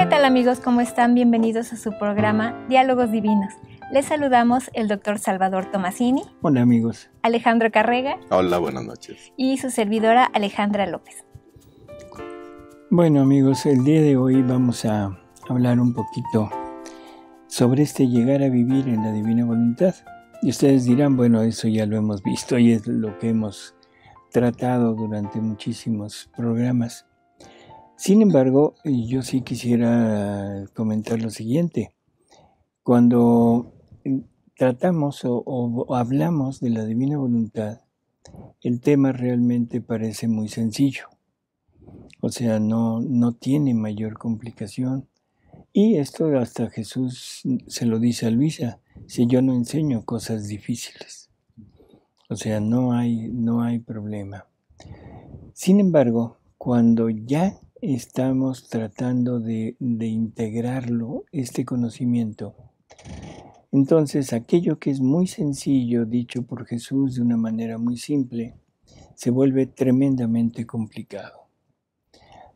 tal amigos? ¿Cómo están? Bienvenidos a su programa Diálogos Divinos. Les saludamos el doctor Salvador Tomasini. Hola amigos. Alejandro Carrega. Hola, buenas noches. Y su servidora Alejandra López. Bueno amigos, el día de hoy vamos a hablar un poquito sobre llegar a vivir en la divina voluntad. Y ustedes dirán, bueno, eso ya lo hemos visto y es lo que hemos tratado durante muchísimos programas. Sin embargo, yo sí quisiera comentar lo siguiente. Cuando tratamos o hablamos de la divina voluntad, el tema realmente parece muy sencillo. O sea, no tiene mayor complicación. Y esto hasta Jesús se lo dice a Luisa, si yo no enseño cosas difíciles. O sea, no hay problema. Sin embargo, cuando ya estamos tratando de integrarlo, este conocimiento, entonces aquello que es muy sencillo, dicho por Jesús de una manera muy simple, se vuelve tremendamente complicado.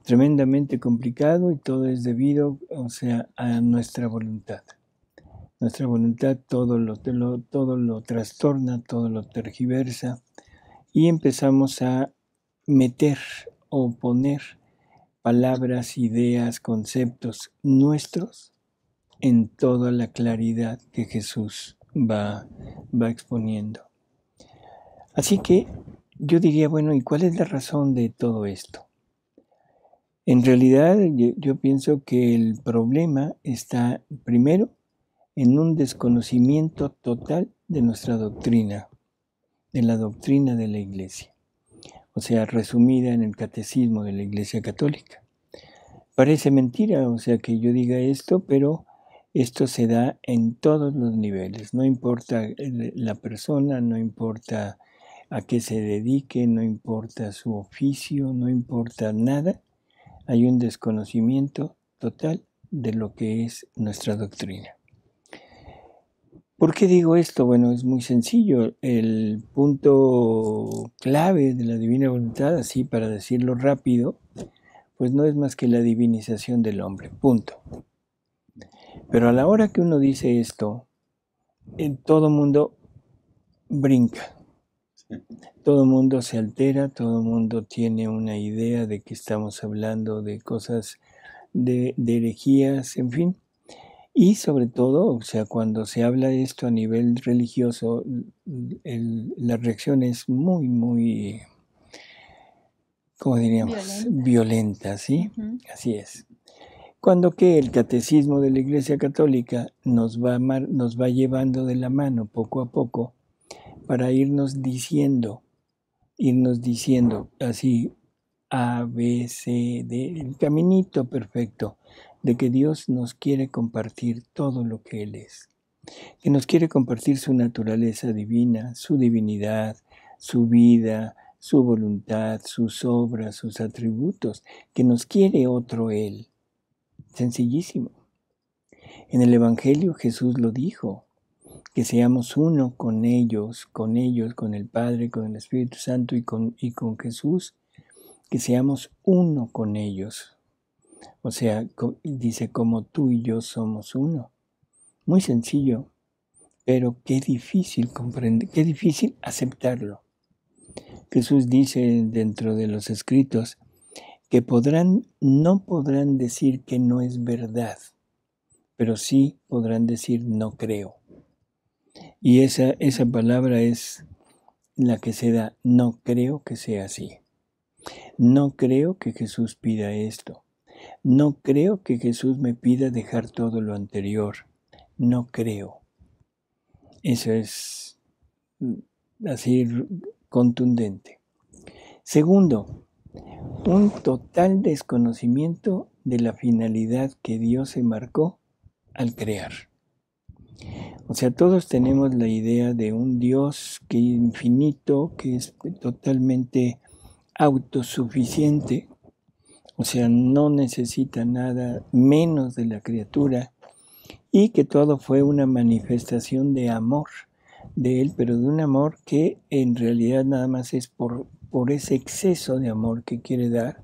Tremendamente complicado, y todo es debido, o sea, a nuestra voluntad. Nuestra voluntad todo lo trastorna, todo lo tergiversa, y empezamos a meter o poner palabras, ideas, conceptos nuestros en toda la claridad que Jesús va exponiendo. Así que yo diría, bueno, ¿y cuál es la razón de todo esto? En realidad yo pienso que el problema está primero en un desconocimiento total de nuestra doctrina, de la doctrina de la Iglesia. O sea, resumida en el catecismo de la Iglesia Católica. Parece mentira, o sea, que yo diga esto, pero esto se da en todos los niveles. No importa la persona, no importa a qué se dedique, no importa su oficio, no importa nada. Hay un desconocimiento total de lo que es nuestra doctrina. ¿Por qué digo esto? Bueno, es muy sencillo. El punto clave de la divina voluntad, así para decirlo rápido, pues no es más que la divinización del hombre, punto. Pero a la hora que uno dice esto, todo mundo brinca, todo mundo se altera, todo mundo tiene una idea de que estamos hablando de cosas, de herejías, en fin. Y sobre todo, o sea, cuando se habla de esto a nivel religioso, la reacción es muy, ¿cómo diríamos? Violenta, ¿sí? Uh-huh. Así es. Cuando que el catecismo de la Iglesia Católica nos va llevando de la mano poco a poco para irnos diciendo así, A, B, C, D, el caminito perfecto de que Dios nos quiere compartir todo lo que Él es, que nos quiere compartir su naturaleza divina, su divinidad, su vida, su voluntad, sus obras, sus atributos, que nos quiere otro Él. Sencillísimo. En el Evangelio Jesús lo dijo, que seamos uno con ellos, con el Padre, con el Espíritu Santo y con Jesús, que seamos uno con ellos. O sea, dice, como tú y yo somos uno. Muy sencillo, pero qué difícil comprender, qué difícil aceptarlo. Jesús dice dentro de los escritos que no podrán decir que no es verdad, pero sí podrán decir no creo. Y esa palabra es la que se da, no creo que sea así. No creo que Jesús pida esto. No creo que Jesús me pida dejar todo lo anterior. No creo. Eso es así contundente. Segundo, un total desconocimiento de la finalidad que Dios se marcó al crear. O sea, todos tenemos la idea de un Dios que es infinito, que es totalmente autosuficiente, o sea, no necesita nada menos de la criatura, y que todo fue una manifestación de amor de Él, pero de un amor que en realidad nada más es por ese exceso de amor que quiere dar,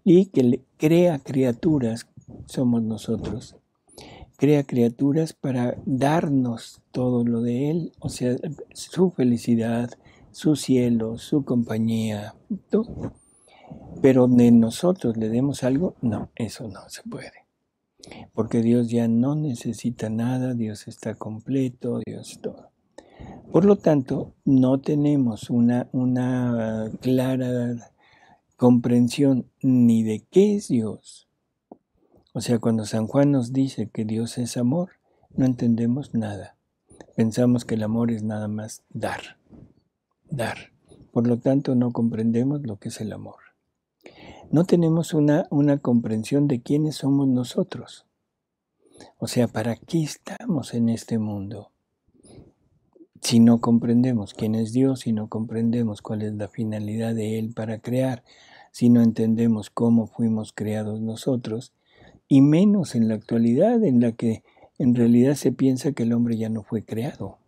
y que le crea criaturas somos nosotros. Crea criaturas para darnos todo lo de Él, o sea, su felicidad, su cielo, su compañía, todo. Pero de nosotros le demos algo, no, eso no se puede. Porque Dios ya no necesita nada, Dios está completo, Dios todo. Por lo tanto, no tenemos una clara comprensión ni de qué es Dios. O sea, cuando San Juan nos dice que Dios es amor, no entendemos nada. Pensamos que el amor es nada más dar. Por lo tanto, no comprendemos lo que es el amor. No tenemos una comprensión de quiénes somos nosotros. O sea, ¿para qué estamos en este mundo? Si no comprendemos quién es Dios, si no comprendemos cuál es la finalidad de Él para crear, si no entendemos cómo fuimos creados nosotros, y menos en la actualidad en la que en realidad se piensa que el hombre ya no fue creado,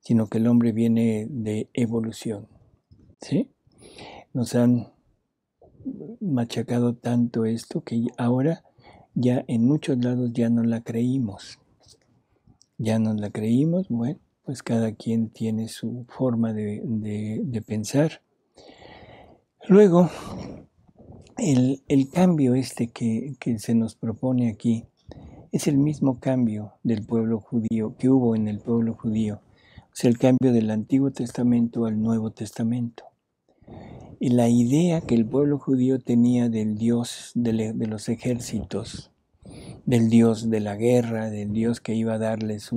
sino que el hombre viene de evolución. ¿Sí? Nos han machacado tanto esto que ahora ya en muchos lados ya no la creímos. Ya no la creímos, bueno, pues cada quien tiene su forma de pensar. Luego, el cambio que se nos propone aquí es el mismo cambio del pueblo judío que hubo en el pueblo judío. O sea, el cambio del Antiguo Testamento al Nuevo Testamento. Y la idea que el pueblo judío tenía del Dios de los ejércitos, del Dios de la guerra, del Dios que iba a darles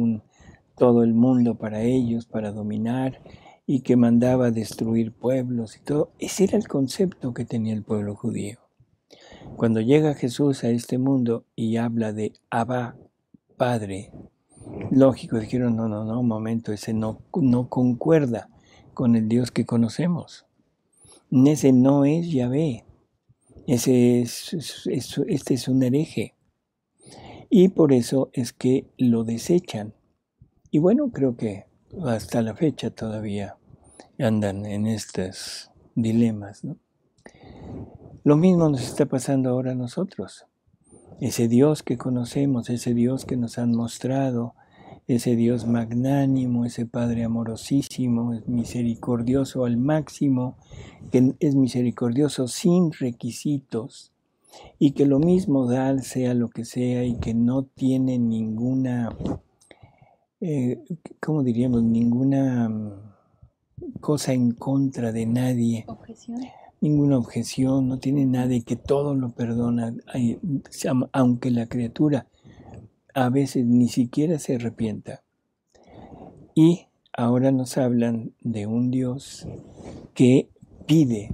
todo el mundo para ellos, para dominar, y que mandaba destruir pueblos y todo. Ese era el concepto que tenía el pueblo judío. Cuando llega Jesús a este mundo y habla de Abba, Padre, lógico, dijeron, no, un momento, ese no concuerda con el Dios que conocemos. Ese no es Yahvé, este es un hereje. Y por eso es que lo desechan. Y bueno, creo que hasta la fecha todavía andan en estos dilemas, ¿no? Lo mismo nos está pasando ahora a nosotros. Ese Dios que conocemos, ese Dios que nos han mostrado, ese Dios magnánimo, ese Padre amorosísimo, es misericordioso al máximo, que es misericordioso sin requisitos y que lo mismo da sea lo que sea y que no tiene ninguna, ¿cómo diríamos? Ninguna cosa en contra de nadie. Objeción. Ninguna objeción, no tiene nada y que todo lo perdona, aunque la criatura a veces ni siquiera se arrepienta. Y ahora nos hablan de un Dios que pide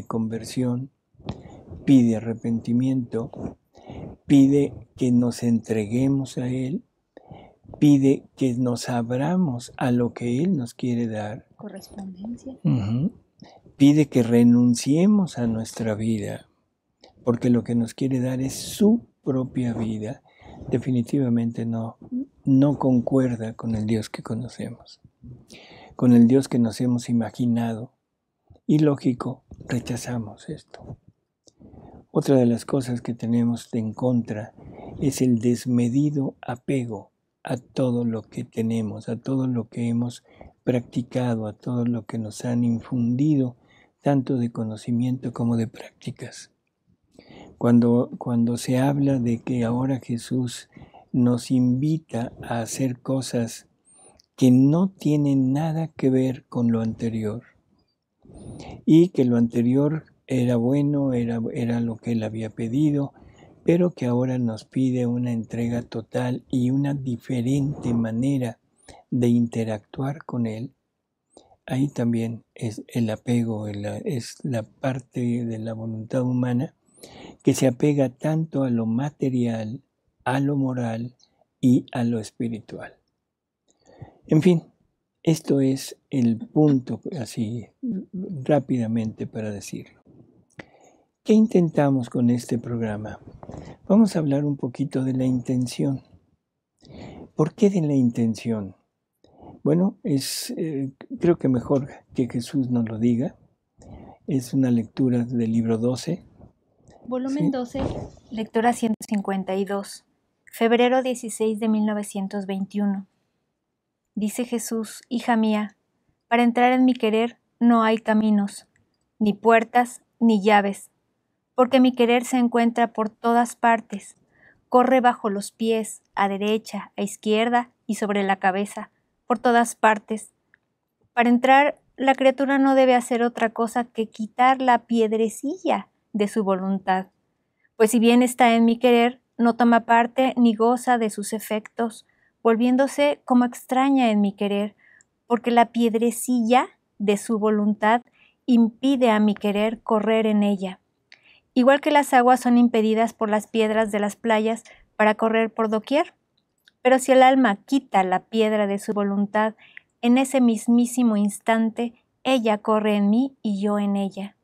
conversión, pide arrepentimiento, pide que nos entreguemos a Él, pide que nos abramos a lo que Él nos quiere dar. Correspondencia. Pide que renunciemos a nuestra vida, porque lo que nos quiere dar es su propia vida. Definitivamente no concuerda con el Dios que conocemos, con el Dios que nos hemos imaginado. Y lógico, rechazamos esto. Otra de las cosas que tenemos en contra es el desmedido apego a todo lo que tenemos, a todo lo que hemos practicado, a todo lo que nos han infundido, tanto de conocimiento como de prácticas. Cuando se habla de que ahora Jesús nos invita a hacer cosas que no tienen nada que ver con lo anterior y que lo anterior era bueno, era lo que Él había pedido, pero que ahora nos pide una entrega total y una diferente manera de interactuar con Él. Ahí también es el apego, es la parte de la voluntad humana que se apega tanto a lo material, a lo moral y a lo espiritual. En fin, esto es el punto, así rápidamente para decirlo. ¿Qué intentamos con este programa? Vamos a hablar un poquito de la intención. ¿Por qué de la intención? Bueno, creo que mejor que Jesús nos lo diga. Es una lectura del libro 12, Volumen Sí. 12, lectura 152, febrero 16 de 1921. Dice Jesús, hija mía, para entrar en mi querer no hay caminos, ni puertas, ni llaves, porque mi querer se encuentra por todas partes, corre bajo los pies, a derecha, a izquierda y sobre la cabeza, por todas partes. Para entrar, la criatura no debe hacer otra cosa que quitar la piedrecilla de su voluntad, pues si bien está en mi querer, no toma parte ni goza de sus efectos, volviéndose como extraña en mi querer, porque la piedrecilla de su voluntad impide a mi querer correr en ella. Igual que las aguas son impedidas por las piedras de las playas para correr por doquier. Pero si el alma quita la piedra de su voluntad, en ese mismísimo instante, ella corre en mí y yo en ella,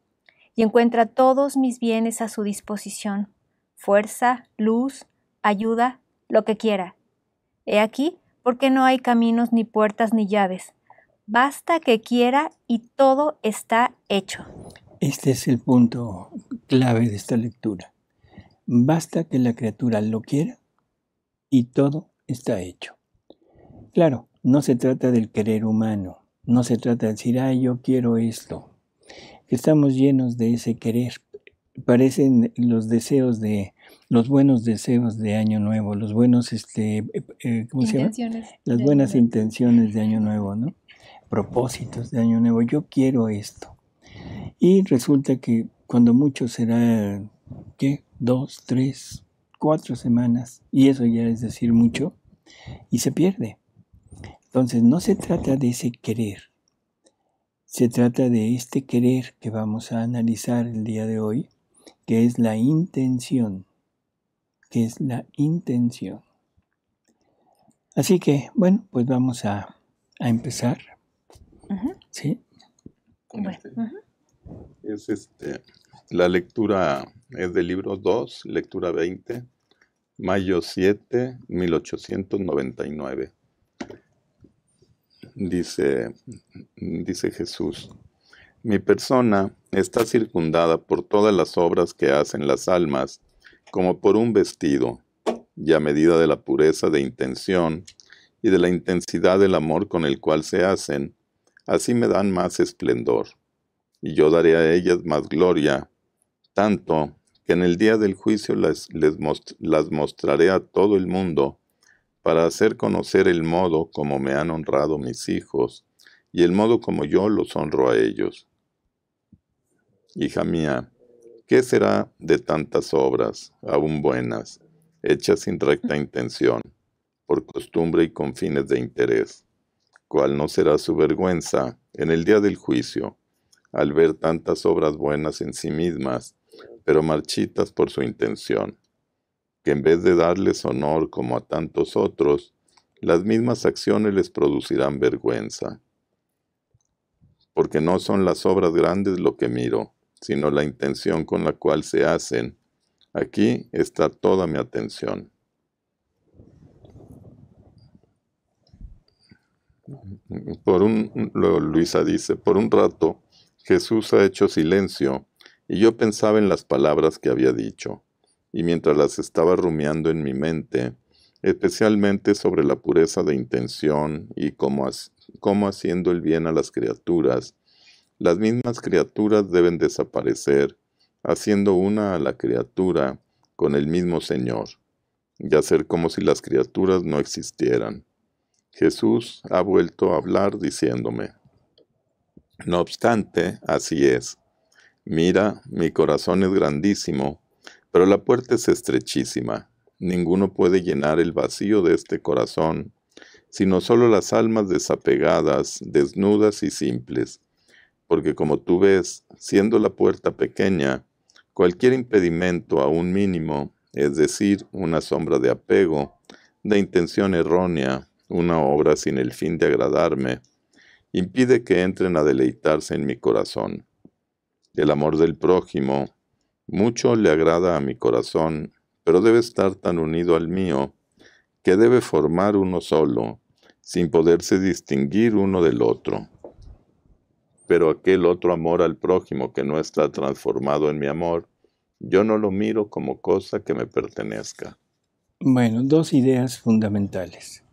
y encuentra todos mis bienes a su disposición, fuerza, luz, ayuda, lo que quiera. He aquí porque no hay caminos, ni puertas, ni llaves. Basta que quiera y todo está hecho. Este es el punto clave de esta lectura. Basta que la criatura lo quiera y todo está hecho. Claro, no se trata del querer humano, no se trata de decir, yo quiero esto. Estamos llenos de ese querer. Parecen los buenos deseos de Año Nuevo, los buenos, ¿cómo se llama? Las buenas intenciones de Año Nuevo, ¿no? Propósitos de Año Nuevo. Yo quiero esto. Y resulta que cuando mucho será, ¿qué? 2, 3, 4 semanas, y eso ya es decir mucho, y se pierde. Entonces no se trata de ese querer, se trata de este querer que vamos a analizar el día de hoy, que es la intención, Así que, bueno, pues vamos a empezar. Uh-huh. ¿Sí? Bueno, Es la lectura es del libro 2, lectura 20, mayo 7, 1899. Dice Jesús, mi persona está circundada por todas las obras que hacen las almas, como por un vestido, y a medida de la pureza de intención y de la intensidad del amor con el cual se hacen, así me dan más esplendor. Y yo daré a ellas más gloria, tanto que en el día del juicio las mostraré a todo el mundo, para hacer conocer el modo como me han honrado mis hijos, y el modo como yo los honro a ellos. Hija mía, ¿qué será de tantas obras, aún buenas, hechas sin recta intención, por costumbre y con fines de interés? ¿Cuál no será su vergüenza en el día del juicio, al ver tantas obras buenas en sí mismas, pero marchitas por su intención, que en vez de darles honor como a tantos otros, las mismas acciones les producirán vergüenza? Porque no son las obras grandes lo que miro, sino la intención con la cual se hacen. Aquí está toda mi atención. Luisa dice, por un rato Jesús ha hecho silencio y yo pensaba en las palabras que había dicho, y mientras las estaba rumiando en mi mente, especialmente sobre la pureza de intención y cómo haciendo el bien a las criaturas, las mismas criaturas deben desaparecer, haciendo una a la criatura con el mismo Señor, y hacer como si las criaturas no existieran. Jesús ha vuelto a hablar diciéndome, no obstante, así es. Mira, mi corazón es grandísimo, pero la puerta es estrechísima. Ninguno puede llenar el vacío de este corazón, sino solo las almas desapegadas, desnudas y simples. Porque como tú ves, siendo la puerta pequeña, cualquier impedimento aún mínimo, es decir, una sombra de apego, de intención errónea, una obra sin el fin de agradarme, impide que entren a deleitarse en mi corazón. El amor del prójimo mucho le agrada a mi corazón, pero debe estar tan unido al mío, que debe formar uno solo, sin poderse distinguir uno del otro. Pero aquel otro amor al prójimo que no está transformado en mi amor, Yo no lo miro como cosa que me pertenezca. Bueno, dos ideas fundamentales.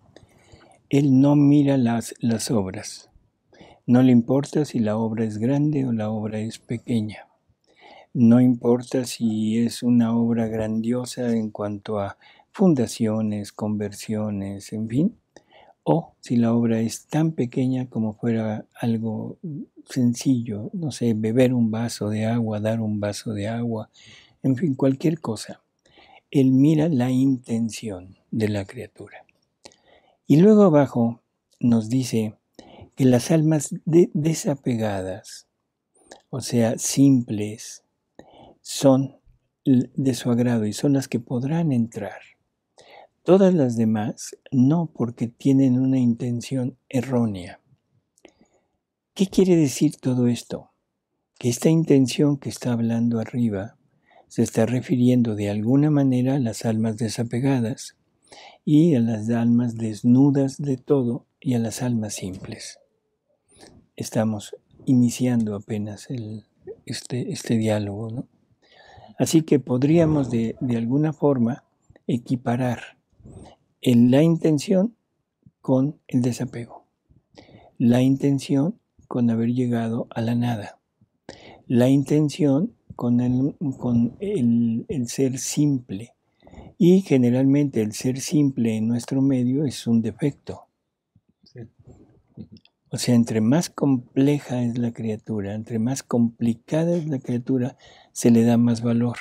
Él no mira las obras. No le importa si la obra es grande o la obra es pequeña. No importa si es una obra grandiosa en cuanto a fundaciones, conversiones, en fin, o si la obra es tan pequeña como fuera algo sencillo, no sé, beber un vaso de agua, dar un vaso de agua, en fin, cualquier cosa. Él mira la intención de la criatura. Y luego abajo nos dice que las almas desapegadas, o sea, simples, son de su agrado y son las que podrán entrar. Todas las demás no, porque tienen una intención errónea. ¿Qué quiere decir todo esto? Que esta intención que está hablando arriba se está refiriendo de alguna manera a las almas desapegadas y a las almas desnudas de todo y a las almas simples. Estamos iniciando apenas este diálogo, ¿no? Así que podríamos de alguna forma equiparar la intención con el desapego, la intención con haber llegado a la nada, la intención con el ser simple. Y generalmente el ser simple en nuestro medio es un defecto. Sí. O sea, entre más compleja es la criatura, entre más complicada es la criatura, se le da más valor.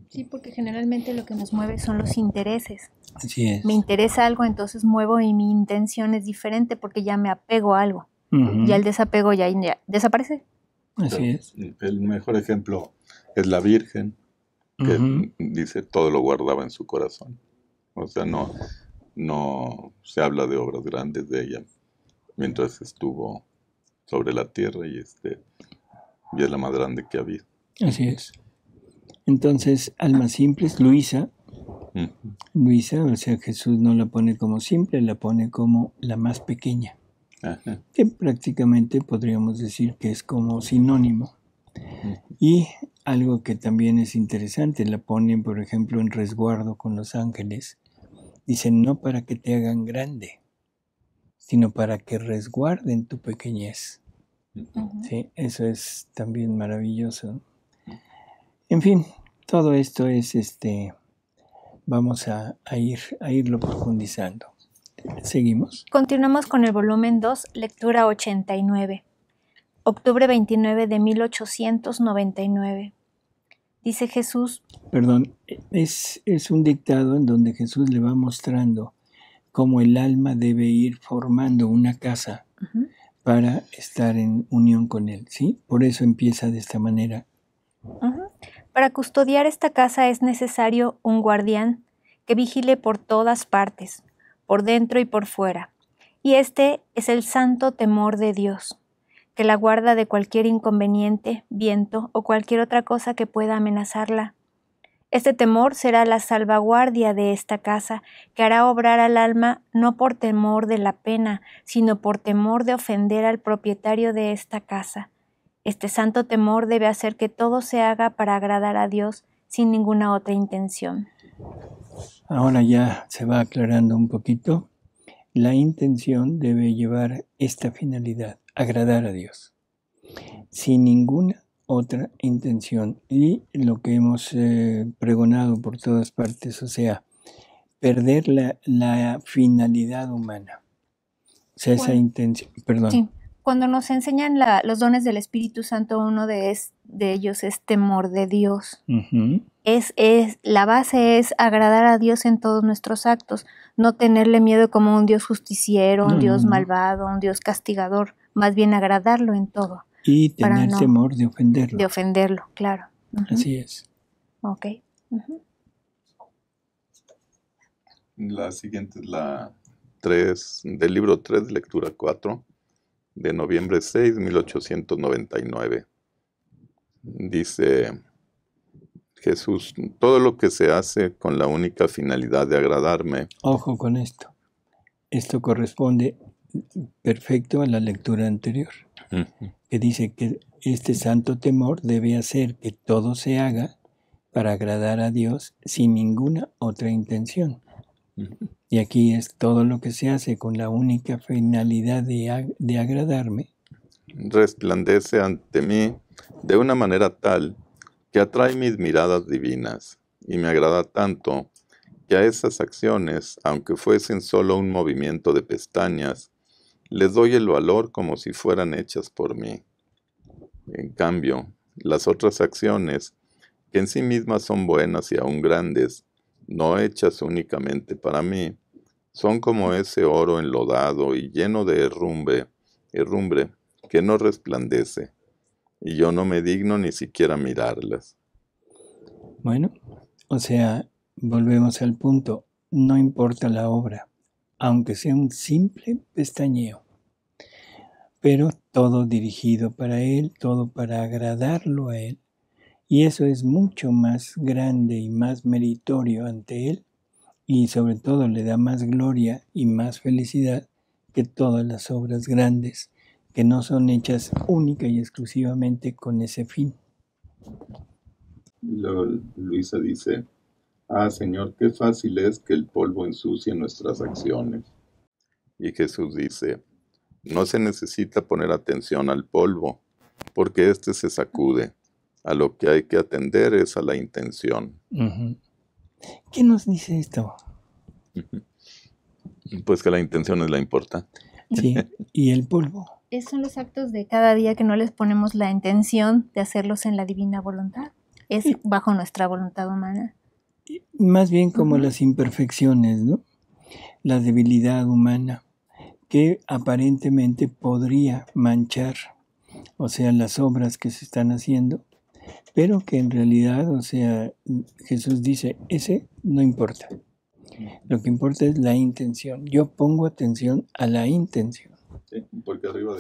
Sí, porque generalmente lo que nos mueve son los intereses. Así es. Me interesa algo, entonces muevo y mi intención es diferente porque ya me apego a algo. Ya el desapego ya desaparece. Así es. El mejor ejemplo es la Virgen, que dice todo lo guardaba en su corazón. O sea, no se habla de obras grandes de ella mientras estuvo sobre la tierra y es la más grande que había. Así es. Entonces, almas simples, Luisa, o sea, Jesús no la pone como simple, la pone como la más pequeña. Ajá. Que prácticamente podríamos decir que es como sinónimo. Y algo que también es interesante, la ponen, por ejemplo, en resguardo con los ángeles. Dicen, no para que te hagan grande, sino para que resguarden tu pequeñez. Sí, eso es también maravilloso. En fin, todo esto es vamos a irlo profundizando. ¿Seguimos? Continuamos con el volumen 2, lectura 89. Octubre 29 de 1899. Dice Jesús. Perdón, es un dictado en donde Jesús le va mostrando cómo el alma debe ir formando una casa para estar en unión con Él, ¿sí? Por eso empieza de esta manera. Para custodiar esta casa es necesario un guardián que vigile por todas partes, por dentro y por fuera. Y este es el santo temor de Dios, que la guarda de cualquier inconveniente, viento o cualquier otra cosa que pueda amenazarla. Este temor será la salvaguardia de esta casa, que hará obrar al alma no por temor de la pena, sino por temor de ofender al propietario de esta casa. Este santo temor debe hacer que todo se haga para agradar a Dios sin ninguna otra intención. Ahora ya se va aclarando un poquito. La intención debe llevar esta finalidad, agradar a Dios, sin ninguna otra intención. Y lo que hemos pregonado por todas partes, o sea, perder la finalidad humana. O sea, esa intención, perdón. Sí. Cuando nos enseñan los dones del Espíritu Santo, uno de ellos es temor de Dios. La base es agradar a Dios en todos nuestros actos, no tenerle miedo como un Dios justiciero, un Dios malvado, un Dios castigador, más bien agradarlo en todo. Y tener temor de ofenderlo. De ofenderlo, claro. Así es. Ok. La siguiente es la 3, del libro 3 de lectura 4. De noviembre 6, 1899. Dice Jesús, todo lo que se hace con la única finalidad de agradarme. Ojo con esto. Esto corresponde perfecto a la lectura anterior, que dice que este santo temor debe hacer que todo se haga para agradar a Dios sin ninguna otra intención. Y aquí es todo lo que se hace con la única finalidad de agradarme. Resplandece ante mí de una manera tal que atrae mis miradas divinas y me agrada tanto que a esas acciones, aunque fuesen solo un movimiento de pestañas, les doy el valor como si fueran hechas por mí. En cambio, las otras acciones, que en sí mismas son buenas y aún grandes, no hechas únicamente para mí, son como ese oro enlodado y lleno de herrumbre que no resplandece, y yo no me digno ni siquiera mirarlas. Bueno, o sea, volvemos al punto, no importa la obra, aunque sea un simple pestañeo, pero todo dirigido para Él, todo para agradarlo a Él, y eso es mucho más grande y más meritorio ante Él, y sobre todo le da más gloria y más felicidad que todas las obras grandes, que no son hechas única y exclusivamente con ese fin. Luisa dice: ah, Señor, qué fácil es que el polvo ensucie nuestras acciones. Y Jesús dice: no se necesita poner atención al polvo, porque éste se sacude. A lo que hay que atender es a la intención. Uh-huh. ¿Qué nos dice esto? Pues que la intención es la importante. Sí, y el polvo. Esos son los actos de cada día que no les ponemos la intención de hacerlos en la divina voluntad. Es bajo nuestra voluntad humana. Más bien como las imperfecciones, ¿no? La debilidad humana que aparentemente podría manchar, o sea, las obras que se están haciendo, pero que en realidad, o sea, Jesús dice, ese no importa. Lo que importa es la intención. Yo pongo atención a la intención. Sí, porque arriba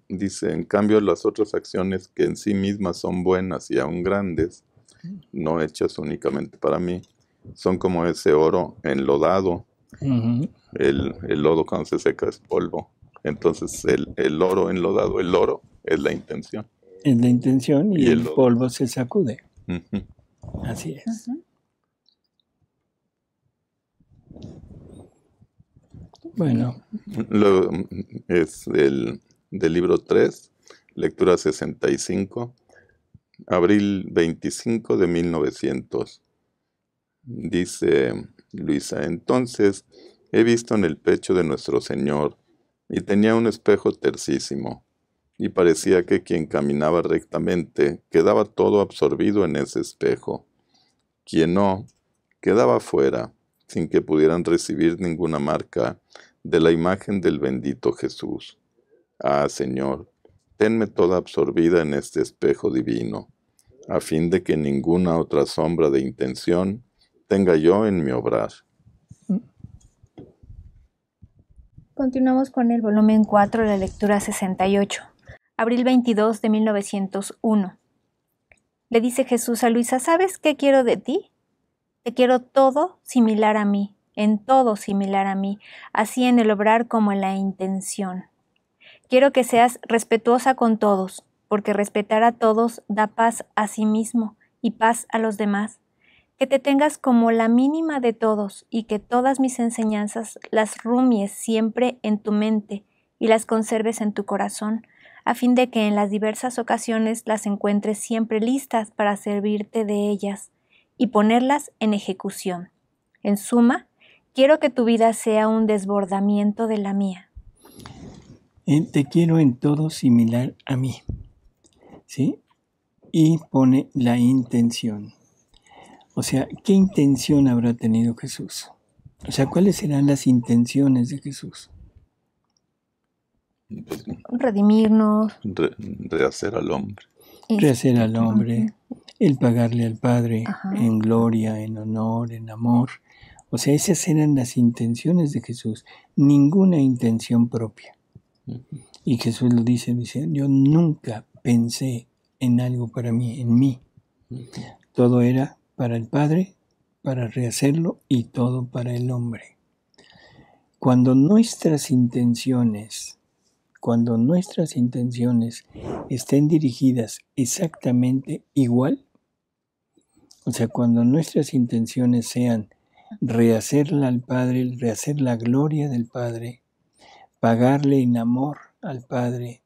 dice, en cambio las otras acciones que en sí mismas son buenas y aún grandes, no hechas únicamente para mí, son como ese oro enlodado. Uh-huh. El lodo cuando se seca es polvo. Entonces el oro enlodado, el oro es la intención. Es la intención y el polvo se sacude. Uh-huh. Así es. Uh-huh. Bueno. Luego es del libro 3, lectura 65, abril 25 de 1900. Dice Luisa: entonces he visto en el pecho de nuestro Señor, y tenía un espejo tercísimo, y parecía que quien caminaba rectamente quedaba todo absorbido en ese espejo. Quien no, quedaba fuera, sin que pudieran recibir ninguna marca de la imagen del bendito Jesús. Ah, Señor, tenme toda absorbida en este espejo divino, a fin de que ninguna otra sombra de intención tenga yo en mi obrar. Continuamos con el volumen 4, la lectura 68, abril 22 de 1901. Le dice Jesús a Luisa: ¿sabes qué quiero de ti? Te quiero todo similar a mí, en todo similar a mí, así en el obrar como en la intención. Quiero que seas respetuosa con todos, porque respetar a todos da paz a sí mismo y paz a los demás. Que te tengas como la mínima de todos y que todas mis enseñanzas las rumies siempre en tu mente y las conserves en tu corazón, a fin de que en las diversas ocasiones las encuentres siempre listas para servirte de ellas y ponerlas en ejecución. En suma, quiero que tu vida sea un desbordamiento de la mía. Te quiero en todo similar a mí, ¿sí? Y pone la intención. O sea, ¿qué intención habrá tenido Jesús? O sea, ¿cuáles serán las intenciones de Jesús? Redimirnos. Rehacer al hombre. Rehacer al hombre, el pagarle al Padre en gloria, en honor, en amor. O sea, esas eran las intenciones de Jesús, ninguna intención propia. Y Jesús lo dice, yo nunca pensé en algo para mí, en mí. Todo era para el Padre, para rehacerlo y todo para el hombre. Cuando nuestras intenciones estén dirigidas exactamente igual, O sea, cuando nuestras intenciones sean rehacerla al Padre, rehacer la gloria del Padre, pagarle en amor al Padre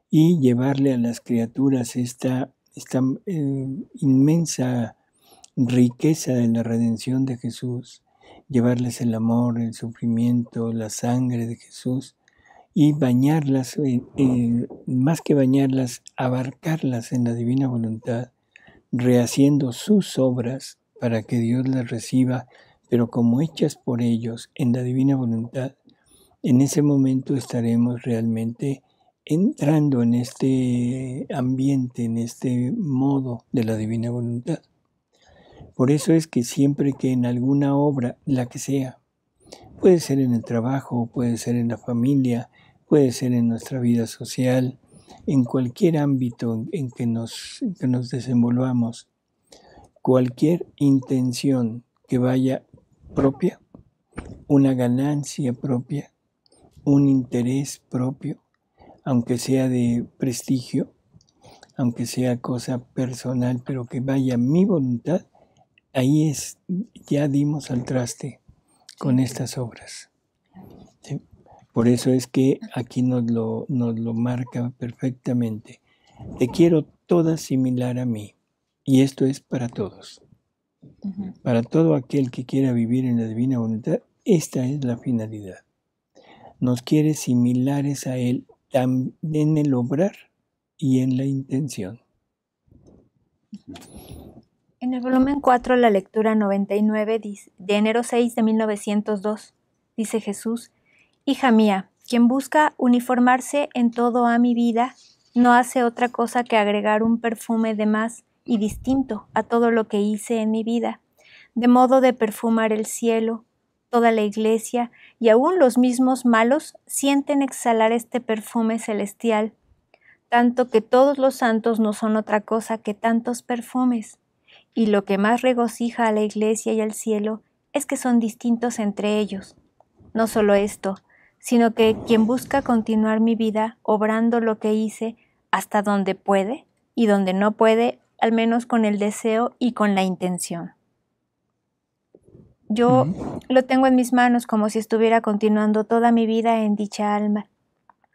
y llevarle a las criaturas esta inmensa riqueza de la redención de Jesús, llevarles el amor, el sufrimiento, la sangre de Jesús y bañarlas, más que bañarlas, abarcarlas en la divina voluntad, rehaciendo sus obras para que Dios las reciba, pero como hechas por ellos en la divina voluntad. En ese momento estaremos realmente entrando en este ambiente, en este modo de la divina voluntad. Por eso es que siempre que en alguna obra, la que sea, puede ser en el trabajo, puede ser en la familia, puede ser en nuestra vida social, en cualquier ámbito en que nos desenvolvamos, cualquier intención que vaya propia, una ganancia propia, un interés propio, aunque sea de prestigio, aunque sea cosa personal, pero que vaya mi voluntad, ahí es, ya dimos al traste con estas obras. ¿Sí? Por eso es que aquí nos lo marca perfectamente. Te quiero toda similar a mí. Y esto es para todos. Para todo aquel que quiera vivir en la divina voluntad, esta es la finalidad. Nos quiere similares a Él en el obrar y en la intención. En el volumen 4, la lectura 99 de enero 6 de 1902, dice Jesús: Hija mía, quien busca uniformarse en todo a mi vida, no hace otra cosa que agregar un perfume de más y distinto a todo lo que hice en mi vida, de modo de perfumar el cielo, toda la iglesia, y aún los mismos malos sienten exhalar este perfume celestial, tanto que todos los santos no son otra cosa que tantos perfumes. Y lo que más regocija a la iglesia y al cielo es que son distintos entre ellos. No solo esto, sino que quien busca continuar mi vida obrando lo que hice hasta donde puede, y donde no puede, al menos con el deseo y con la intención. Yo lo tengo en mis manos como si estuviera continuando toda mi vida en dicha alma,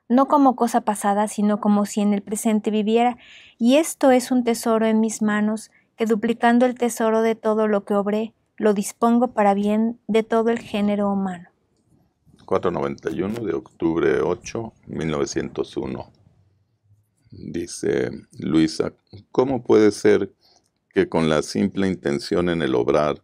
no como cosa pasada, sino como si en el presente viviera, y esto es un tesoro en mis manos, que duplicando el tesoro de todo lo que obré, lo dispongo para bien de todo el género humano. 491 de octubre 8, 1901. Dice Luisa: ¿cómo puede ser que con la simple intención en el obrar,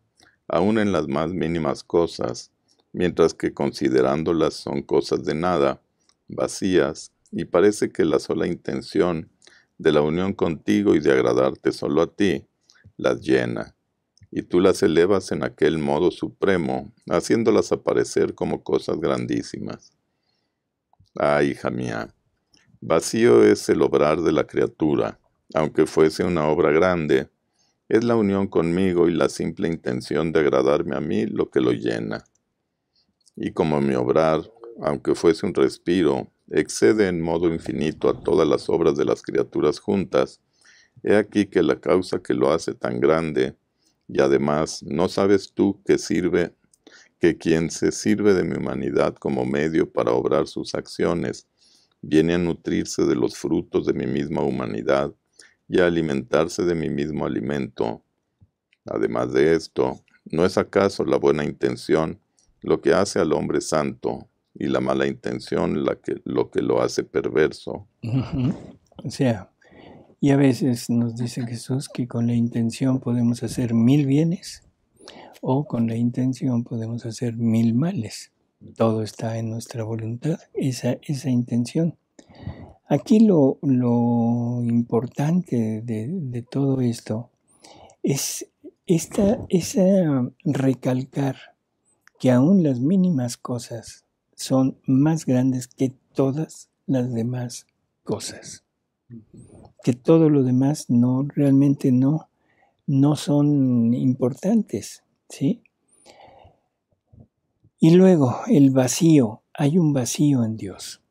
aun en las más mínimas cosas, mientras que considerándolas son cosas de nada, vacías, y parece que la sola intención de la unión contigo y de agradarte solo a ti, las llena, y tú las elevas en aquel modo supremo, haciéndolas aparecer como cosas grandísimas? Ah, hija mía, vacío es el obrar de la criatura, aunque fuese una obra grande. Es la unión conmigo y la simple intención de agradarme a mí lo que lo llena. Y como mi obrar, aunque fuese un respiro, excede en modo infinito a todas las obras de las criaturas juntas, he aquí que la causa que lo hace tan grande, y además, ¿no sabes tú que quien se sirve de mi humanidad como medio para obrar sus acciones, viene a nutrirse de los frutos de mi misma humanidad y a alimentarse de mi mismo alimento? Además de esto, ¿no es acaso la buena intención lo que hace al hombre santo, y la mala intención lo que lo hace perverso? O sea, y a veces nos dice Jesús que con la intención podemos hacer 1000 bienes o con la intención podemos hacer 1000 males. Todo está en nuestra voluntad, esa intención. Aquí lo importante de todo esto es recalcar que aún las mínimas cosas son más grandes que todas las demás cosas. Que todo lo demás realmente no son importantes, ¿sí? Y luego el vacío, hay un vacío en Dios.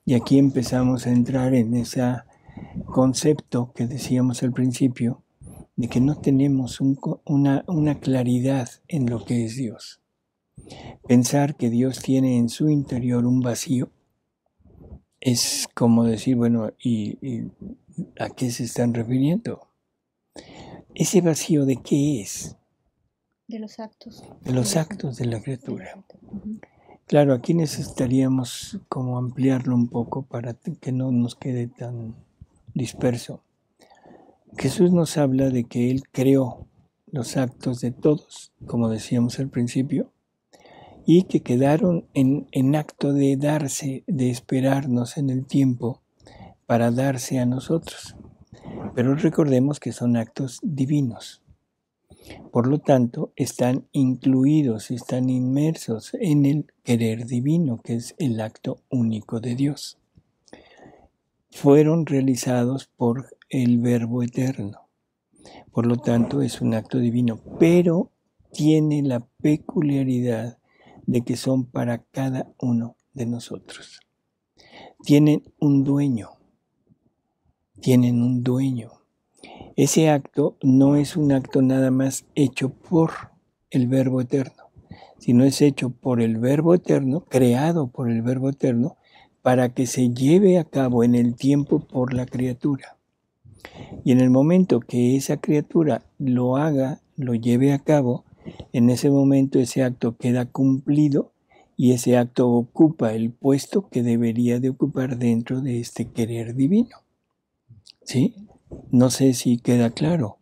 Y aquí empezamos a entrar en ese concepto que decíamos al principio, de que no tenemos una claridad en lo que es Dios. Pensar que Dios tiene en su interior un vacío es como decir, bueno, ¿y a qué se están refiriendo? ¿Ese vacío de qué es? De los actos. De los actos de la criatura. Claro, aquí necesitaríamos como ampliarlo un poco para que no nos quede tan disperso. Jesús nos habla de que Él creó los actos de todos, como decíamos al principio, y que quedaron en acto de darse, de esperarnos en el tiempo para darse a nosotros. Pero recordemos que son actos divinos. Por lo tanto, están incluidos, están inmersos en el querer divino, que es el acto único de Dios. Fueron realizados por el Verbo Eterno. Por lo tanto, es un acto divino, pero tiene la peculiaridad de que son para cada uno de nosotros. Tienen un dueño. Ese acto no es un acto nada más hecho por el Verbo Eterno, sino es hecho por el Verbo Eterno, creado por el Verbo Eterno, para que se lleve a cabo en el tiempo por la criatura. Y en el momento que esa criatura lo haga, lo lleve a cabo, en ese momento ese acto queda cumplido y ese acto ocupa el puesto que debería de ocupar dentro de este querer divino. ¿Sí? No sé si queda claro.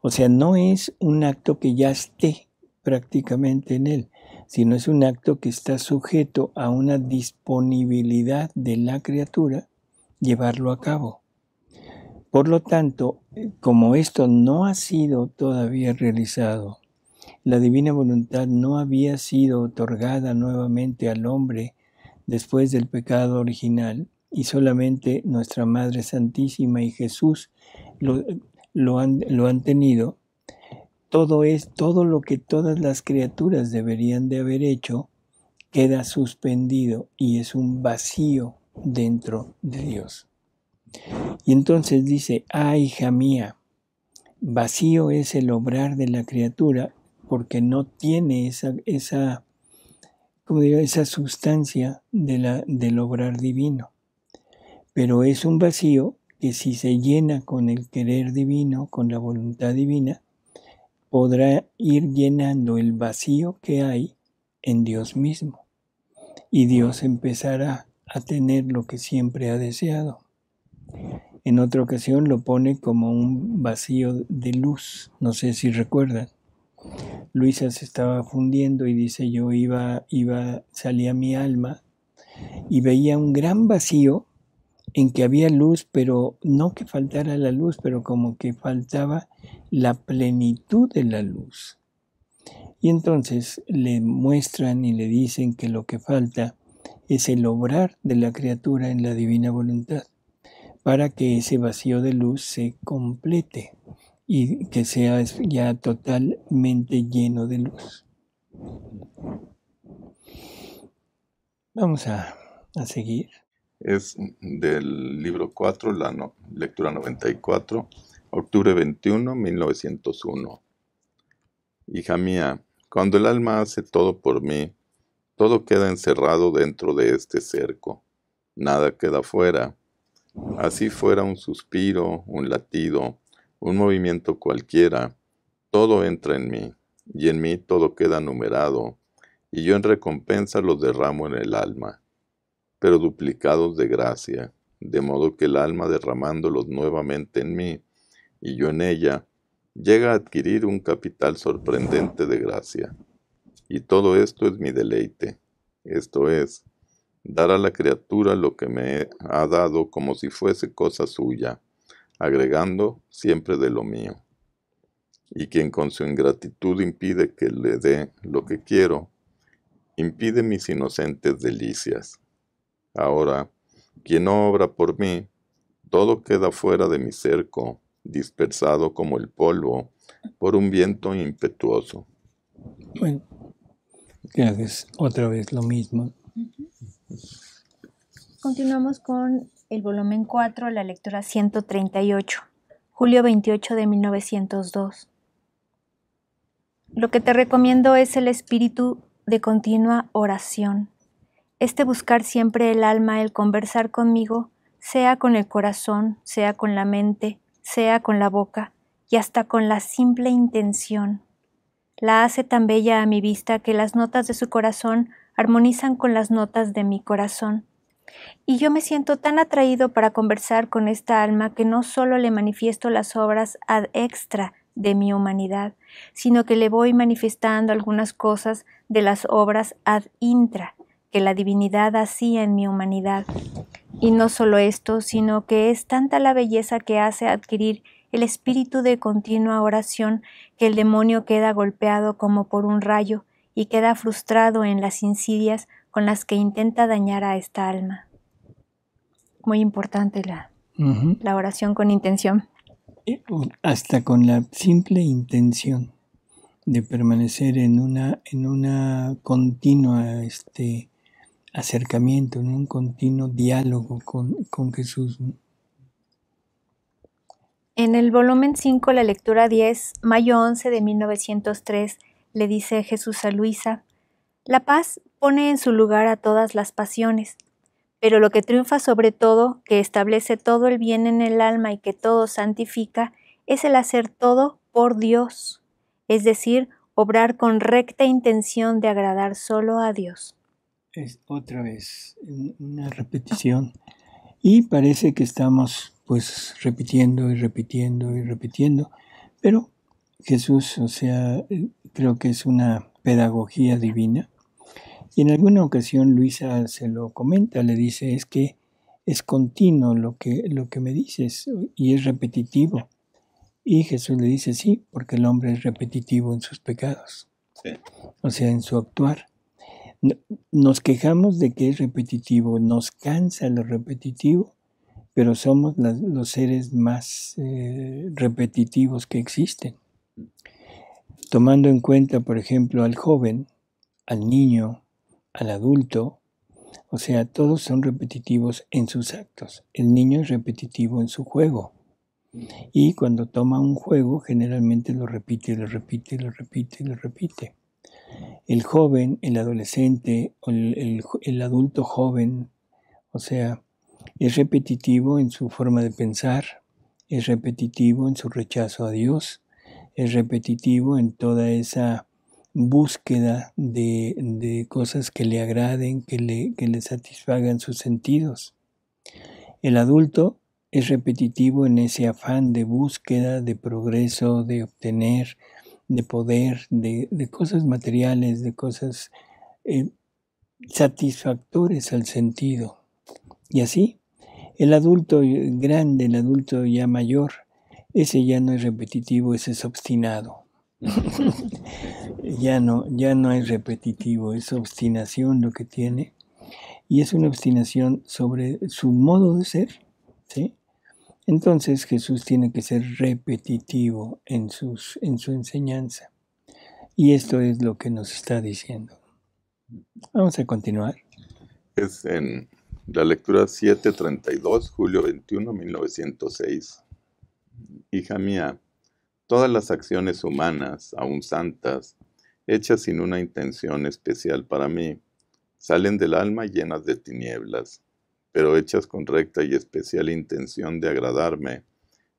O sea, no es un acto que ya esté prácticamente en él, sino es un acto que está sujeto a una disponibilidad de la criatura llevarlo a cabo. Por lo tanto, como esto no ha sido todavía realizado, la divina voluntad no había sido otorgada nuevamente al hombre después del pecado original, y solamente nuestra Madre Santísima y Jesús lo han tenido, todo lo que todas las criaturas deberían de haber hecho queda suspendido y es un vacío dentro de Dios. Y entonces dice, hija mía, vacío es el obrar de la criatura porque no tiene esa sustancia del obrar divino. Pero es un vacío que si se llena con el querer divino, con la voluntad divina, podrá ir llenando el vacío que hay en Dios mismo. Y Dios empezará a tener lo que siempre ha deseado. En otra ocasión lo pone como un vacío de luz, no sé si recuerdan. Luisa se estaba fundiendo y dice, salía mi alma y veía un gran vacío en que había luz, pero no que faltara la luz, pero como que faltaba la plenitud de la luz. Y entonces le muestran y le dicen que lo que falta es el obrar de la criatura en la divina voluntad, para que ese vacío de luz se complete y que sea ya totalmente lleno de luz. Vamos a seguir. Es del libro 4, lectura 94, octubre 21, 1901. Hija mía, cuando el alma hace todo por mí, todo queda encerrado dentro de este cerco. Nada queda fuera. Así fuera un suspiro, un latido, un movimiento cualquiera, todo entra en mí, y en mí todo queda numerado, y yo en recompensa los derramo en el alma, pero duplicados de gracia, de modo que el alma derramándolos nuevamente en mí, y yo en ella, llega a adquirir un capital sorprendente de gracia. Y todo esto es mi deleite, esto es, dar a la criatura lo que me ha dado como si fuese cosa suya, agregando siempre de lo mío. Y quien con su ingratitud impide que le dé lo que quiero, impide mis inocentes delicias. Ahora, quien no obra por mí, todo queda fuera de mi cerco, dispersado como el polvo por un viento impetuoso. Bueno, creo que es otra vez lo mismo. Continuamos con el volumen 4, la lectura 138. julio 28 de 1902. Lo que te recomiendo es el espíritu de continua oración. Buscar siempre el alma, el conversar conmigo, sea con el corazón, sea con la mente, sea con la boca, y hasta con la simple intención. La hace tan bella a mi vista que las notas de su corazón armonizan con las notas de mi corazón. Y yo me siento tan atraído para conversar con esta alma que no solo le manifiesto las obras ad extra de mi humanidad, sino que le voy manifestando algunas cosas de las obras ad intra que la divinidad hacía en mi humanidad. Y no solo esto, sino que es tanta la belleza que hace adquirir el espíritu de continua oración que el demonio queda golpeado como por un rayo y queda frustrado en las insidias con las que intenta dañar a esta alma. Muy importante la oración con intención. Hasta con la simple intención de permanecer en una continua acercamiento, en un continuo diálogo con Jesús. En el volumen 5, la lectura 10, mayo 11 de 1903, le dice Jesús a Luisa: la paz pone en su lugar a todas las pasiones, pero lo que triunfa sobre todo, que establece todo el bien en el alma y que todo santifica, es el hacer todo por Dios, es decir, obrar con recta intención de agradar solo a Dios. Es otra vez una repetición y parece que estamos repitiendo y repitiendo y repitiendo, pero Jesús, creo que es una pedagogía divina. Y en alguna ocasión Luisa se lo comenta, le dice, es que es continuo lo que me dices y es repetitivo. Y Jesús le dice, sí, porque el hombre es repetitivo en sus pecados, sí. O sea, en su actuar. Nos quejamos de que es repetitivo, nos cansa lo repetitivo, pero somos los seres más repetitivos que existen. Tomando en cuenta, por ejemplo, al joven, al niño, al adulto, o sea, todos son repetitivos en sus actos. El niño es repetitivo en su juego. Y cuando toma un juego, generalmente lo repite, lo repite, lo repite, lo repite. El joven, el adolescente, el adulto joven, o sea, es repetitivo en su forma de pensar, es repetitivo en su rechazo a Dios, es repetitivo en toda esa búsqueda de cosas que le agraden, que le satisfagan sus sentidos. El adulto es repetitivo en ese afán de búsqueda, de progreso, de obtener, de poder, de cosas materiales, de cosas satisfactorias al sentido. Y así, el adulto grande, el adulto ya mayor, ese ya no es repetitivo, ese es obstinado. ya no es repetitivo, es obstinación lo que tiene, y es una obstinación sobre su modo de ser, ¿sí? Entonces Jesús tiene que ser repetitivo en su enseñanza, y esto es lo que nos está diciendo. Vamos a continuar. Es en la lectura 732, julio 21, 1906. Hija mía, todas las acciones humanas, aun santas, hechas sin una intención especial para mí, salen del alma llenas de tinieblas, pero hechas con recta y especial intención de agradarme,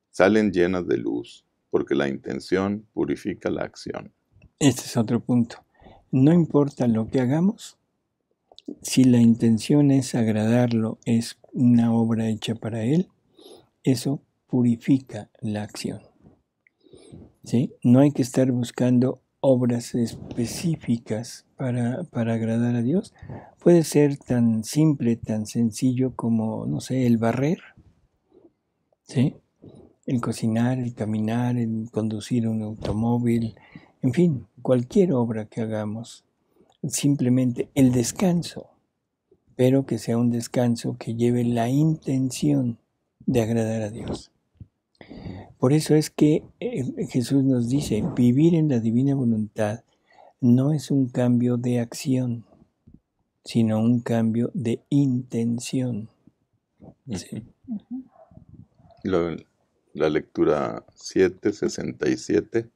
salen llenas de luz, porque la intención purifica la acción. Este es otro punto. No importa lo que hagamos, si la intención es agradarlo, es una obra hecha para él, eso purifica la acción. ¿Sí? No hay que estar buscando obras específicas para agradar a Dios. Puede ser tan simple, tan sencillo como, no sé, el barrer, ¿sí? El cocinar, el caminar, el conducir un automóvil, en fin, cualquier obra que hagamos. Simplemente el descanso, pero que sea un descanso que lleve la intención de agradar a Dios. Por eso es que Jesús nos dice, vivir en la divina voluntad no es un cambio de acción, sino un cambio de intención. ¿Sí? la lectura 767,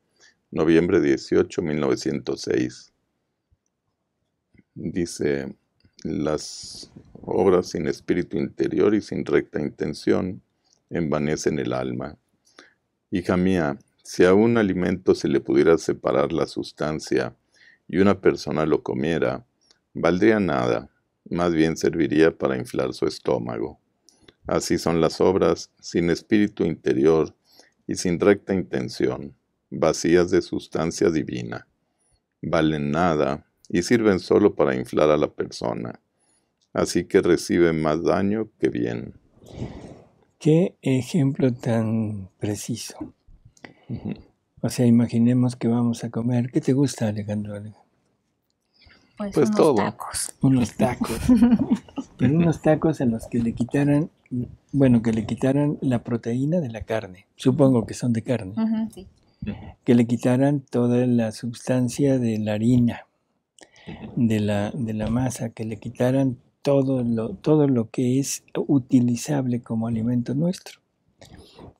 noviembre 18, 1906. Dice: las obras sin espíritu interior y sin recta intención envanecen el alma. Hija mía, si a un alimento se le pudiera separar la sustancia y una persona lo comiera, valdría nada, más bien serviría para inflar su estómago. Así son las obras sin espíritu interior y sin recta intención, vacías de sustancia divina. Valen nada y sirven solo para inflar a la persona, así que reciben más daño que bien. Qué ejemplo tan preciso. O sea, imaginemos que vamos a comer. ¿Qué te gusta, Alejandro? Pues Pues unos todo. tacos. Unos tacos. Pero unos tacos a los que le quitaran, que le quitaran la proteína de la carne. Supongo que son de carne. Sí. Que le quitaran toda la sustancia de la harina, de la masa, que le quitaran todo lo que es utilizable como alimento nuestro.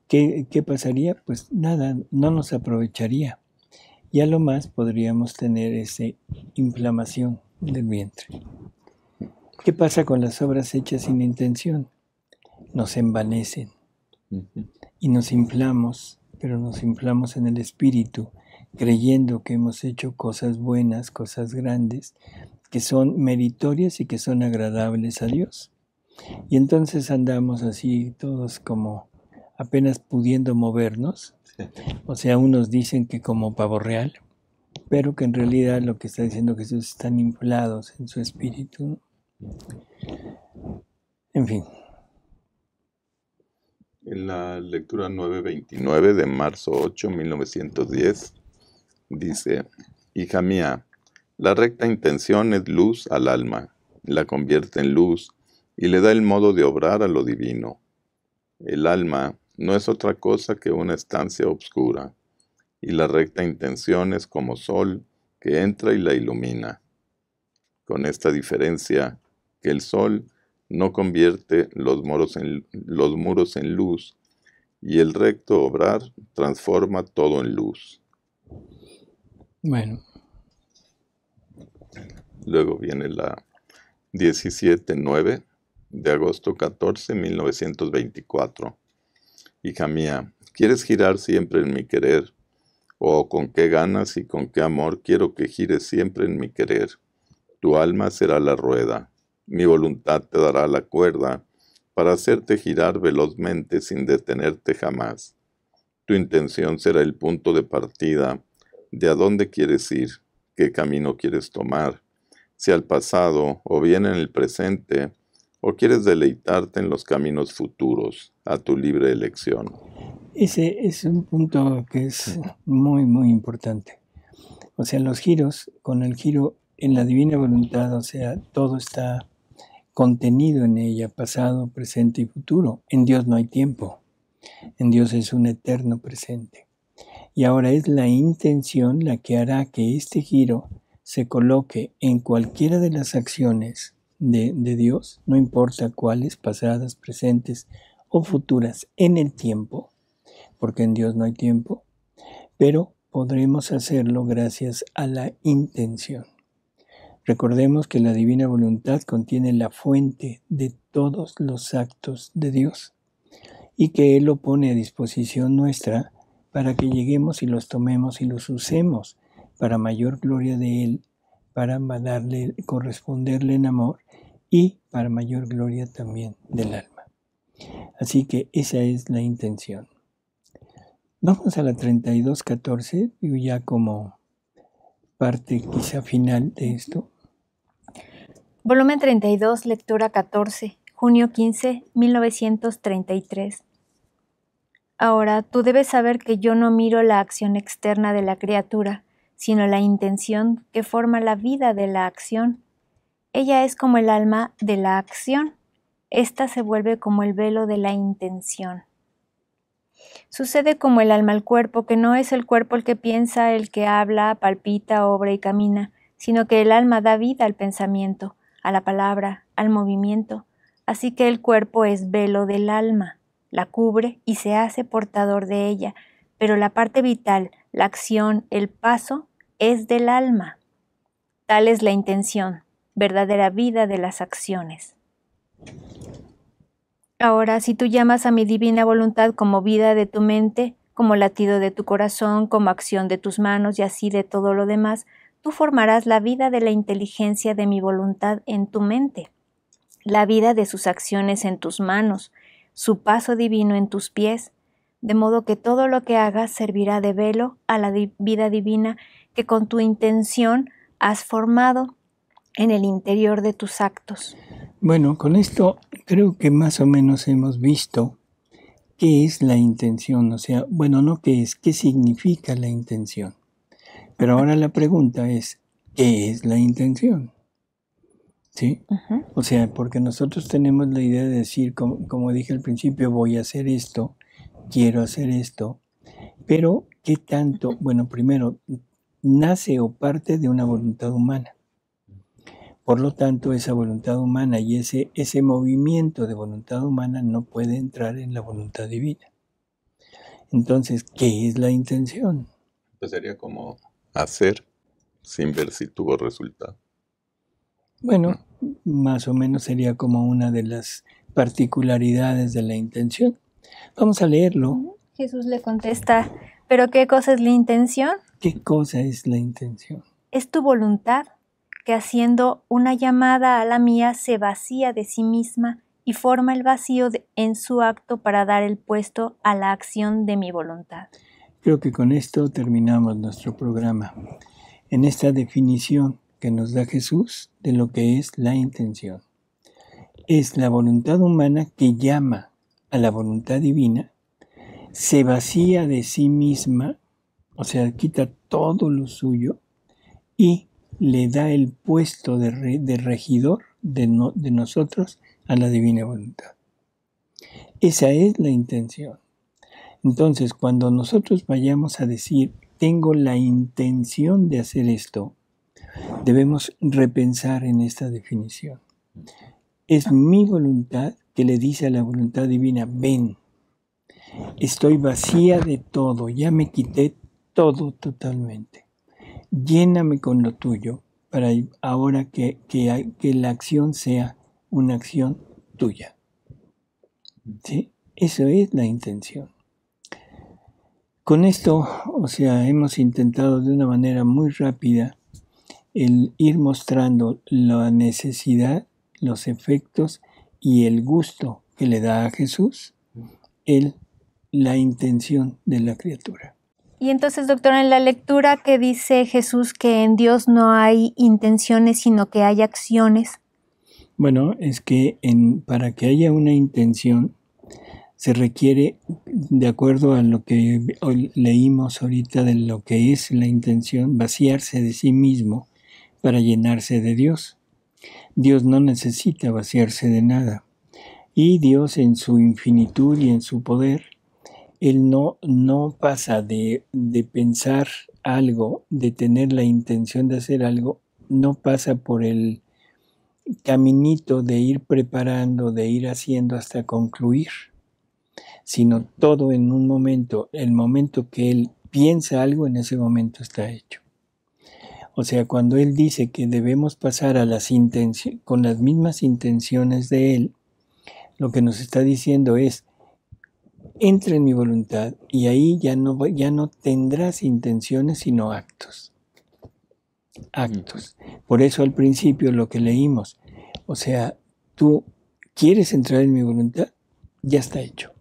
¿Qué pasaría? Pues nada, no nos aprovecharía. Y a lo más podríamos tener esa inflamación del vientre. ¿Qué pasa con las obras hechas sin intención? Nos envanecen y nos inflamos, pero nos inflamos en el espíritu, creyendo que hemos hecho cosas buenas, cosas grandes, que son meritorias y que son agradables a Dios. Y entonces andamos así todos como apenas pudiendo movernos. O sea, unos dicen que como pavo real, pero que en realidad lo que está diciendo Jesús están inflados en su espíritu. En fin. En la lectura 929 de marzo 8, 1910, dice: hija mía, la recta intención es luz al alma, la convierte en luz y le da el modo de obrar a lo divino. El alma no es otra cosa que una estancia obscura, y la recta intención es como sol que entra y la ilumina. Con esta diferencia, que el sol no convierte los muros en luz, y el recto obrar transforma todo en luz. Bueno. Luego viene la 17-9 de agosto 14, 1924. Hija mía, ¿quieres girar siempre en mi querer? ¿O con qué ganas y con qué amor quiero que gires siempre en mi querer? Tu alma será la rueda, mi voluntad te dará la cuerda para hacerte girar velozmente sin detenerte jamás. Tu intención será el punto de partida de a dónde quieres ir, qué camino quieres tomar, si al pasado o bien en el presente, o quieres deleitarte en los caminos futuros, a tu libre elección. Ese es un punto que es muy, muy importante. O sea, los giros, con el giro en la divina voluntad, o sea, todo está contenido en ella, pasado, presente y futuro. En Dios no hay tiempo. En Dios es un eterno presente. Y ahora es la intención la que hará que este giro se coloque en cualquiera de las acciones de Dios, no importa cuáles, pasadas, presentes o futuras, en el tiempo, porque en Dios no hay tiempo, pero podremos hacerlo gracias a la intención. Recordemos que la divina voluntad contiene la fuente de todos los actos de Dios y que Él lo pone a disposición nuestra para que lleguemos y los tomemos y los usemos para mayor gloria de Él, para corresponderle en amor y para mayor gloria también del alma. Así que esa es la intención. Vamos a la 3214, digo ya como parte quizá final de esto. Volumen 32, lectura 14, junio 15, 1933. Ahora, tú debes saber que yo no miro la acción externa de la criatura, sino la intención que forma la vida de la acción. Ella es como el alma de la acción. Esta se vuelve como el velo de la intención. Sucede como el alma al cuerpo, que no es el cuerpo el que piensa, el que habla, palpita, obra y camina, sino que el alma da vida al pensamiento, a la palabra, al movimiento. Así que el cuerpo es velo del alma. la cubre y se hace portador de ella, pero la parte vital, la acción, el paso, es del alma. Tal es la intención, verdadera vida de las acciones. Ahora, si tú llamas a mi divina voluntad como vida de tu mente, como latido de tu corazón, como acción de tus manos y así de todo lo demás, tú formarás la vida de la inteligencia de mi voluntad en tu mente, la vida de sus acciones en tus manos, su paso divino en tus pies, de modo que todo lo que hagas servirá de velo a la vida divina que con tu intención has formado en el interior de tus actos. Bueno, con esto creo que más o menos hemos visto qué es la intención, o sea, bueno, no qué es, qué significa la intención. Pero ahora la pregunta es, ¿qué es la intención? ¿Sí? O sea, porque nosotros tenemos la idea de decir, como dije al principio, voy a hacer esto, quiero hacer esto, pero ¿qué tanto? Bueno, primero, nace o parte de una voluntad humana. Por lo tanto, esa voluntad humana y ese movimiento de voluntad humana no puede entrar en la voluntad divina. Entonces, ¿qué es la intención? Pues sería como hacer sin ver si tuvo resultado. Bueno, más o menos sería como una de las particularidades de la intención. Vamos a leerlo. Jesús le contesta, ¿pero qué cosa es la intención? ¿Qué cosa es la intención? Es tu voluntad, que haciendo una llamada a la mía se vacía de sí misma y forma el vacío en su acto para dar el puesto a la acción de mi voluntad. Creo que con esto terminamos nuestro programa. En esta definición que nos da Jesús de lo que es la intención. Es la voluntad humana que llama a la voluntad divina, se vacía de sí misma, o sea, quita todo lo suyo y le da el puesto de regidor de nosotros a la divina voluntad. Esa es la intención. Entonces, cuando nosotros vayamos a decir, tengo la intención de hacer esto, debemos repensar en esta definición. Es mi voluntad que le dice a la voluntad divina, ven, estoy vacía de todo, ya me quité todo totalmente. Lléname con lo tuyo para ahora que la acción sea una acción tuya. ¿Sí? Eso es la intención. Con esto, o sea, hemos intentado de una manera muy rápida el ir mostrando la necesidad, los efectos y el gusto que le da a Jesús la intención de la criatura. Y entonces, doctor, en la lectura que dice Jesús que en Dios no hay intenciones, sino que hay acciones. Bueno, es que para que haya una intención se requiere, de acuerdo a lo que leímos ahorita de lo que es la intención, vaciarse de sí mismo para llenarse de Dios. Dios no necesita vaciarse de nada. Y Dios en su infinitud y en su poder, Él no pasa de pensar algo, de tener la intención de hacer algo, no pasa por el caminito de ir preparando, de ir haciendo hasta concluir, sino todo en un momento, el momento que Él piensa algo, en ese momento está hecho. O sea, cuando Él dice que debemos pasar a con las mismas intenciones de Él, lo que nos está diciendo es, entra en mi voluntad y ahí ya no tendrás intenciones sino actos. Actos. Por eso al principio lo que leímos, o sea, tú quieres entrar en mi voluntad, ya está hecho.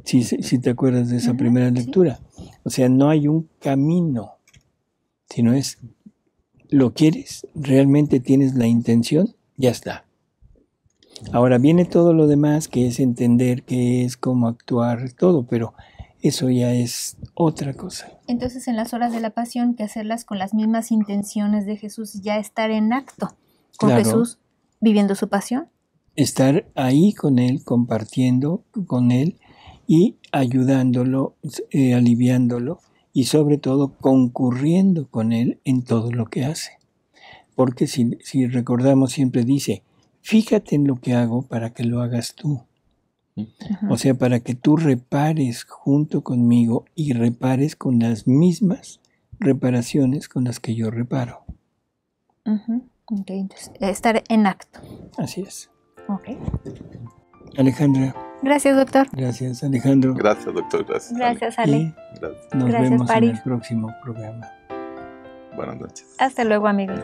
Si te acuerdas de esa primera lectura. O sea, no hay un camino, sino es, lo quieres, realmente tienes la intención, ya está. Ahora viene todo lo demás, que es entender qué es, cómo actuar, todo, pero eso ya es otra cosa. Entonces, en las horas de la pasión, que hacerlas con las mismas intenciones de Jesús, ya estar en acto con Jesús, viviendo su pasión. Estar ahí con Él, compartiendo con Él y ayudándolo, aliviándolo y sobre todo concurriendo con Él en todo lo que hace. Porque si recordamos, siempre dice, fíjate en lo que hago para que lo hagas tú. O sea, para que tú repares junto conmigo y repares con las mismas reparaciones con las que yo reparo. Ok, entonces, estar en acto. Así es. Ok. Alejandra. Gracias, doctor. Gracias, Alejandro. Gracias, doctor. Gracias. Gracias, Ale. Y Gracias. nos Gracias, vemos Paris. en el próximo programa. Buenas noches. Hasta luego, amigos.